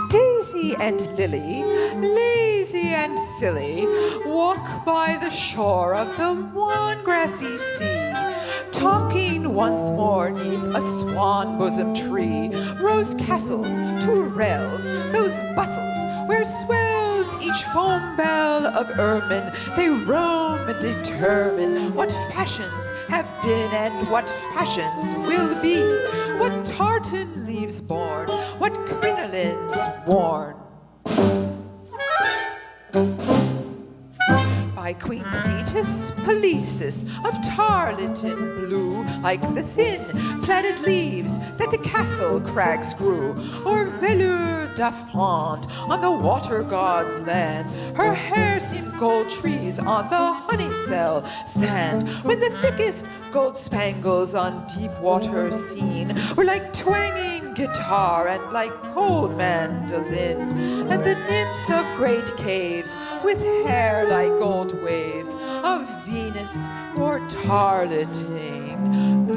Daisy and Lily, lazy and silly, walk by the shore of the wan grassy sea, talking once more neath a swan-bosomed tree, rose castles, tourelles, those bustles where swells each foam bell of ermine. They roam and determine what fashions have been and what fashions will be, what tartan leaves born, what crinolines worn. By Queen Thetis, Polices of tarlatan blue, like the thin plaited leaves that the castle crags grew, or velour d'Afront on the water god's land. Her hair seemed gold trees on the honey-cell sand, when the thickest gold spangles on deep water seen were like twanging guitar and like cold mandolin. And the nymphs of great caves with hair like gold waves of Venus or tarleting,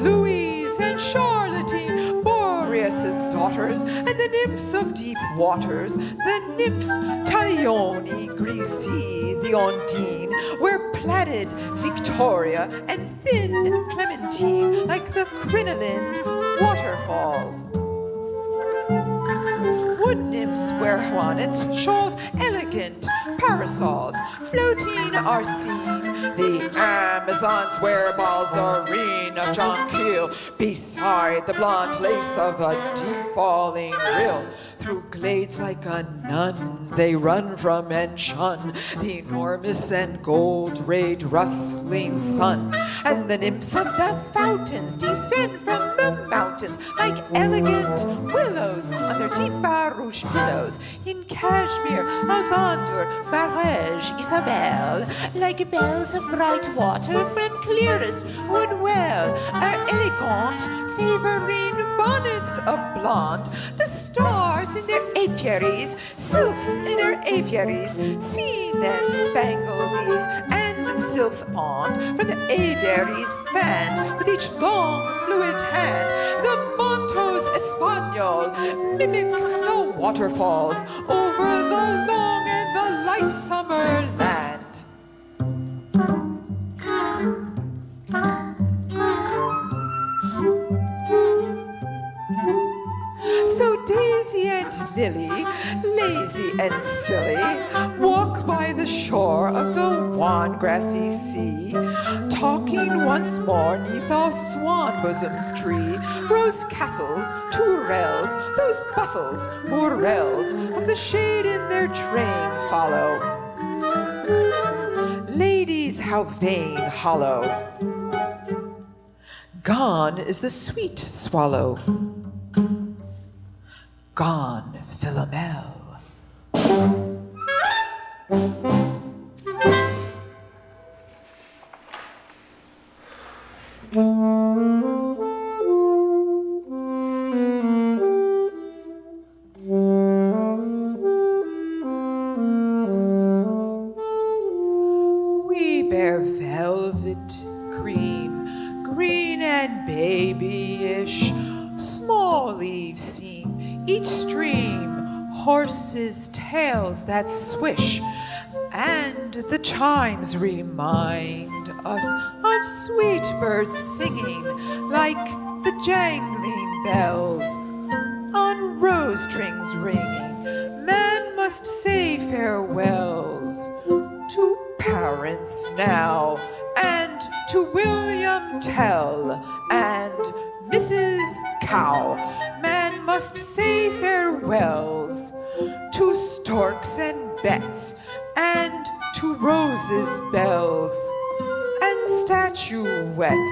Louise and Charlottine, Boreas's daughters, and the nymphs of deep waters, the nymph Taglioni, Grisi, the Ondine, were plaited Victoria and thin Clementine, like the crinolined waterfalls. Wood nymphs wear juanets, shawls, elegant parasols, floating are seen. The Amazons wear balzarine of jonquil, beside the blonde lace of a deep falling rill. Through glades like a nun they run from and shun the enormous and gold-rayed rustling sun. And the nymphs of the fountains descend from the mountains like elegant willows on their deep barouche pillows. In Kashmir, Alvandur, Barège, Isabelle, like bells of bright water from clearest wood well, are elegant, favoring bonnets of blonde, the stars in their apiaries, sylphs in their aviaries, seeing them spangle these, and the sylphs pond from the aviaries fanned with each long fluid hand. The Montos Espanol mimic the waterfalls over the long and the light summer land. So Daisy and Lily, lazy and silly, walk by the shore of the wan grassy sea, talking once more neath a swan-bosomed tree, rose castles, tourelles, those bustles, morels, of the shade in their train follow. Ladies, how vain hollow! Gone is the sweet swallow. Gone, Philomel. We bear velvet cream, green and babyish, small leaves seem each stream, horses' tails that swish, and the chimes remind us of sweet birds singing like the jangling bells on rose strings ringing. Man must say farewells to parents now, and to William Tell and Mrs. Cow. Man must say farewells to storks and bets, and to roses' bells, and statuettes,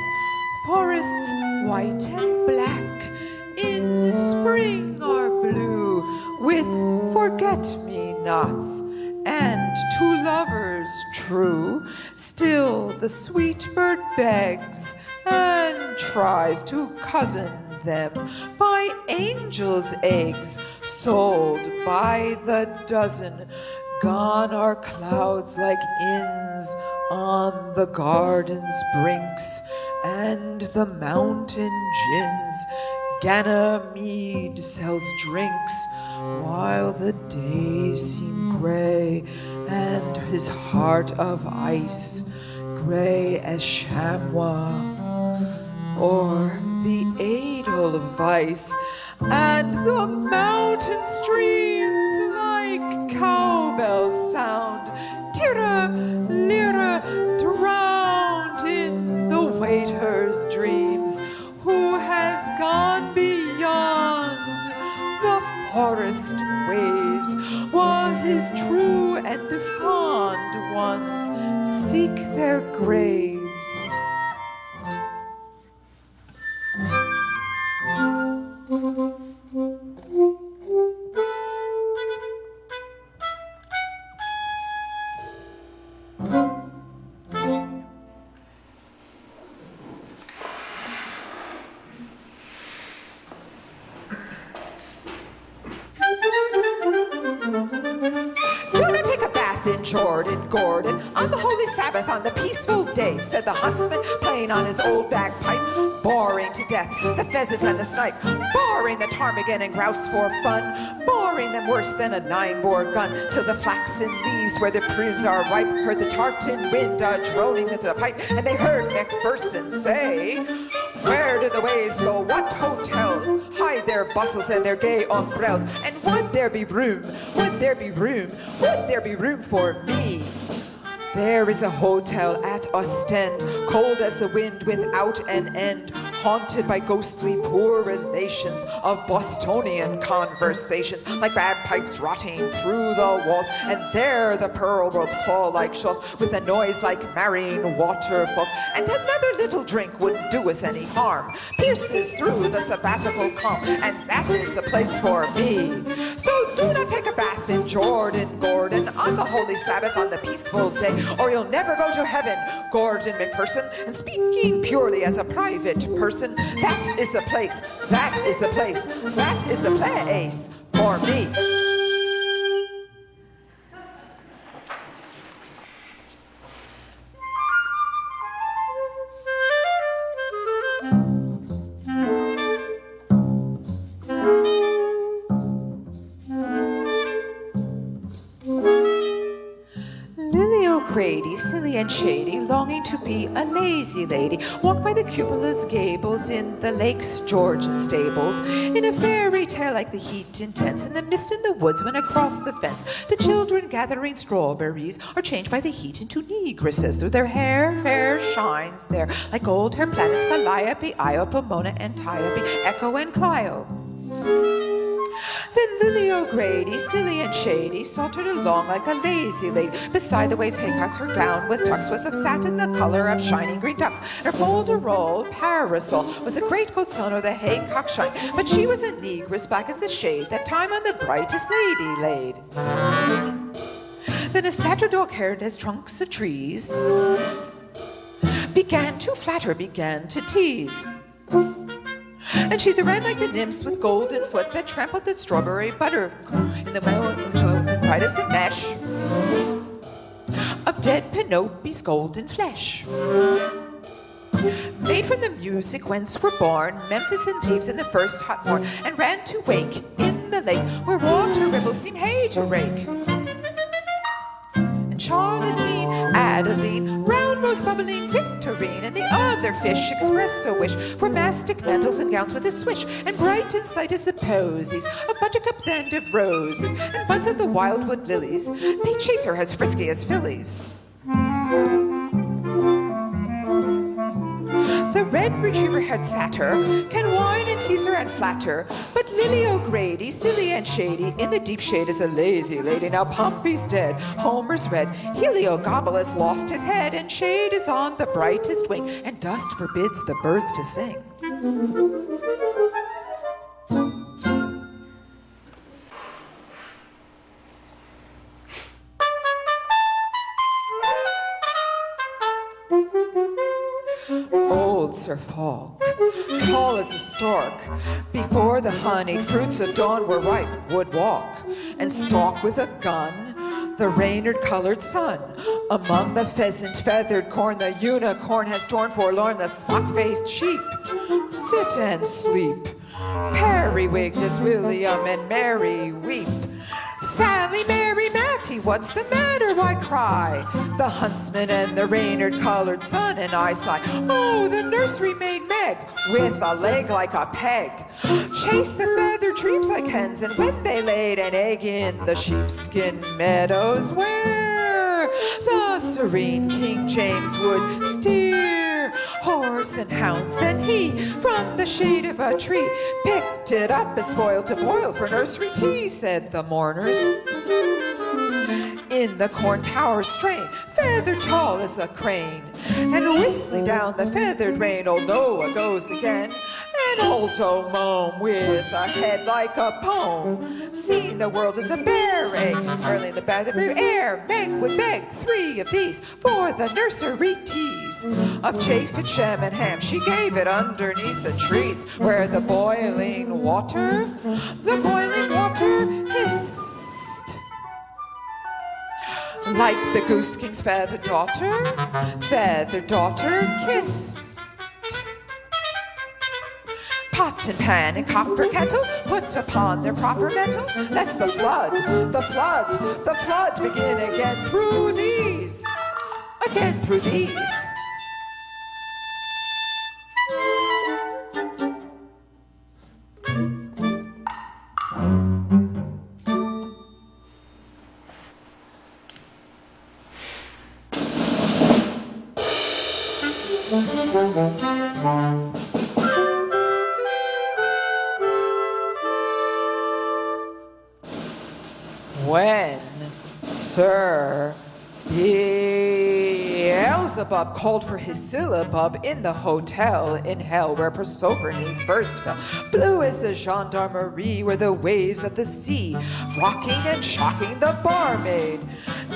forests white and black, in spring are blue with forget-me-nots, and to lovers true, still the sweet bird begs and tries to cozen them by angels' eggs, sold by the dozen. Gone are clouds like inns on the garden's brinks, and the mountain gins Ganymede sells drinks while the days seem gray, and his heart of ice gray as chamois, or the edelweiss, and the mountain streams like cowbells sound, tira, lira, drowned in the waiter's dreams, who has gone beyond the forest waves, while his true and fond ones seek their graves. Jordan, Gordon, on the holy Sabbath, on the peaceful day, said the huntsman, playing on his old bagpipe, boring to death the pheasant and the snipe, boring the ptarmigan and grouse for fun, boring them worse than a 9-bore gun, till the flaxen leaves where the prunes are ripe heard the tartan wind droning into the pipe, and they heard Macpherson say, where do the waves go? What hotels hide their bustles and their gay umbrellas? And would there be room? Would there be room? Would there be room for me? There is a hotel at Ostend, cold as the wind without an end, haunted by ghostly poor relations of Bostonian conversations, like bagpipes rotting through the walls, and there the pearl ropes fall like shawls, with a noise like marrying waterfalls, and another little drink wouldn't do us any harm, pierces through the sabbatical calm, and that is the place for me. So do not take a bath in Jordan, Gordon, on the holy Sabbath, on the peaceful day, or you'll never go to heaven, Gordon McPherson. And speaking purely as a private person, that is the place, that is the place, that is the place for me. Grady, silly and shady, longing to be a lazy lady, walked by the cupola's gables in the Lake's Georgian stables, in a fairy tale like the heat intense, and the mist in the woods when across the fence the children gathering strawberries are changed by the heat into negresses, through their hair shines there like gold hair planets, Calliope, Io, Pomona, Antiope, Echo, and Clio. Then Lily O'Grady, silly and shady, sauntered along like a lazy lady. Beside the waves haycocks, her gown with tucks was of satin the color of shining green ducks. Her folderol parasol was a great gold sun o'er the haycock shine, but she was a negress black as the shade that time on the brightest lady laid. Then a satyr dog-haired as trunks of trees began to flatter, began to tease. And she that ran like the nymphs with golden foot that trampled the strawberry butter in the bright as the mesh of dead Penelope's golden flesh. Made from the music whence were born Memphis and Thebes in the first hot morn, and ran to wake in the lake where water ripples seem hay to rake. And Charlatine, Adeline, round rose bubbling Victorine, and the other fish express a wish for mastic mantles and gowns with a swish, and bright and slight as the posies of buttercups and of roses, and buds of the wildwood lilies. They chase her as frisky as fillies. The red retriever-haired satyr can whine and tease her and flatter, but Lily O'Grady, silly and shady, in the deep shade is a lazy lady. Now Pompey's dead, Homer's red, Heliogabalus lost his head, and shade is on the brightest wing, and dust forbids the birds to sing. Old Sir Falk, tall as a stork, before the honeyed fruits of dawn were ripe, would walk and stalk with a gun the raynard-colored sun. Among the pheasant-feathered corn, the unicorn has torn forlorn the smock-faced sheep. Sit and sleep. Periwigged as William and Mary weep. Sally, Mary, Matty, what's the matter? I cry. The huntsman and the raynard-colored sun, and I sigh. Oh, the nursery maid Meg, with a leg like a peg, chased the feathered troops like hens, and when they laid an egg in the sheepskin meadows, where the serene King James would steer horse and hounds, then he from the shade of a tree picked it up as spoil to boil for nursery tea, said the mourners. In the corn tower strain, feathered tall as a crane, and whistling down the feathered rain, old Noah goes again. An alto mome with a head like a poem, seeing the world as a bear egg, early in the bathroom air, Meg would beg 3 of these for the nursery teas. Of chafed shem and ham she gave it underneath the trees, where the boiling water hissed. Like the goose king's feathered daughter kissed. Pot and pan and copper kettle put upon their proper metal, lest the flood begin again through these. When Sir Beelzebub called for his syllabub in the hotel in hell, where Proserpine first fell, blue as the gendarmerie, where the waves of the sea, rocking and shocking the barmaid.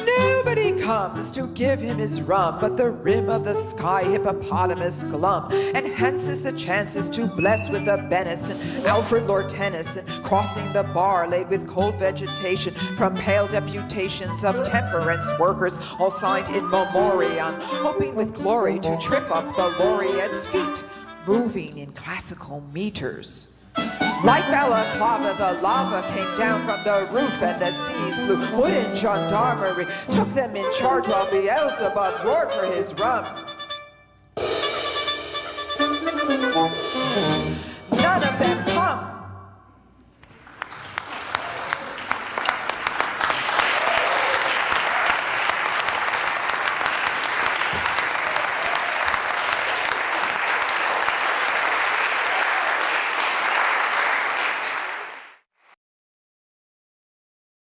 Nobody comes to give him his rum, but the rim of the sky hippopotamus glum enhances the chances to bless with a benison. Alfred Lord Tennyson crossing the bar, laid with cold vegetation from pale deputations of temperance workers, all signed in memoriam, hoping with glory to trip up the laureate's feet, moving in classical meters. Like balaclava, the lava came down from the roof, and the seas blew. Wooden gendarmerie took them in charge while Beelzebub roared for his rum.